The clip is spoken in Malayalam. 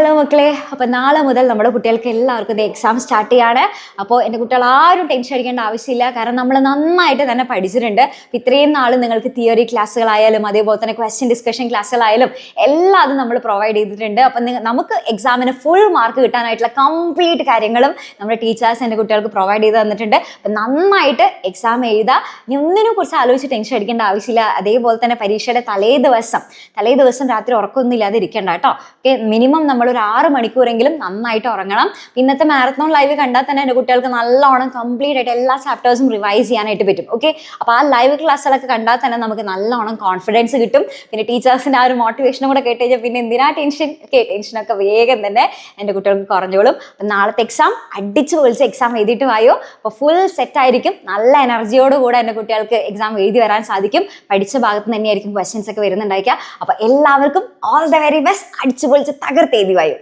ഹലോ മക്കളെ, അപ്പോൾ നാളെ മുതൽ നമ്മുടെ കുട്ടികൾക്ക് എല്ലാവർക്കും എക്സാം സ്റ്റാർട്ട് ചെയ്യാണ്. അപ്പോൾ എൻ്റെ കുട്ടികൾ ആരും ടെൻഷൻ അടിക്കേണ്ട ആവശ്യമില്ല. കാരണം നമ്മൾ നന്നായിട്ട് തന്നെ പഠിച്ചിട്ടുണ്ട്. അപ്പോൾ ഇത്രയും നാൾ നിങ്ങൾക്ക് തിയറി ക്ലാസ്സുകളായാലും അതേപോലെ തന്നെ ക്വസ്റ്റ്യൻ ഡിസ്കഷൻ ക്ലാസ്സുകളായാലും എല്ലാം അത് നമ്മൾ പ്രൊവൈഡ് ചെയ്തിട്ടുണ്ട്. അപ്പം നമുക്ക് എക്സാമിന് ഫുൾ മാർക്ക് കിട്ടാനായിട്ടുള്ള കംപ്ലീറ്റ് കാര്യങ്ങളും നമ്മുടെ ടീച്ചേഴ്സ് എൻ്റെ കുട്ടികൾക്ക് പ്രൊവൈഡ് ചെയ്ത് തന്നിട്ടുണ്ട്. അപ്പം നന്നായിട്ട് എക്സാം എഴുതുക. ഇനി ഒന്നിനെ കുറിച്ച് ആലോചിച്ച് ടെൻഷൻ അടിക്കേണ്ട ആവശ്യമില്ല. അതേപോലെ തന്നെ പരീക്ഷയുടെ തലേ ദിവസം രാത്രി ഉറക്കമൊന്നും ഇല്ലാതെ ഇരിക്കേണ്ട കേട്ടോ. ഓക്കെ, മിനിമം നമ്മളൊരു 6 മണിക്കൂറെങ്കിലും നന്നായിട്ട് ഉറങ്ങണം. ഇന്നത്തെ മാരത്തോൺ ലൈവ് കണ്ടാൽ തന്നെ എൻ്റെ കുട്ടികൾക്ക് നല്ലോണം കംപ്ലീറ്റ് ആയിട്ട് എല്ലാ ചാപ്റ്റേഴ്സും റിവൈസ് ചെയ്യാനായിട്ട് പറ്റും. ഓക്കെ, അപ്പോൾ ആ ലൈവ് ക്ലാസ്സുകളൊക്കെ കണ്ടാൽ തന്നെ നമുക്ക് നല്ലോണം കോൺഫിഡൻസ് കിട്ടും. പിന്നെ ടീച്ചേഴ്സിൻ്റെ ആ ഒരു മോട്ടിവേഷനും കൂടെ കേട്ട് കഴിഞ്ഞാൽ പിന്നെ എന്തിനാ ടെൻഷൻ? ഓക്കെ, ടെൻഷനൊക്കെ വേഗം തന്നെ എൻ്റെ കുട്ടികൾക്ക് കുറഞ്ഞോളും. അപ്പം നാളത്തെ എക്സാം അടിച്ചു പൊളിച്ച് എക്സാം എഴുതിയിട്ട് വായോ. അപ്പോൾ ഫുൾ സെറ്റ് ആയിരിക്കും. നല്ല എനർജിയോടുകൂടെ എൻ്റെ കുട്ടികൾക്ക് എക്സാം എഴുതി വരാൻ സാധിക്കും. പഠിച്ച ഭാഗത്ത് തന്നെയായിരിക്കും ക്വസ്റ്റ്യൻസ് ഒക്കെ വരുന്നുണ്ടായിരിക്കുക. അപ്പോൾ എല്ലാവർക്കും ഓൾ ദ വെരി ബെസ്റ്റ്. അടിച്ചു പൊളിച്ച് തകർത്ത് എഴുതി വായോ.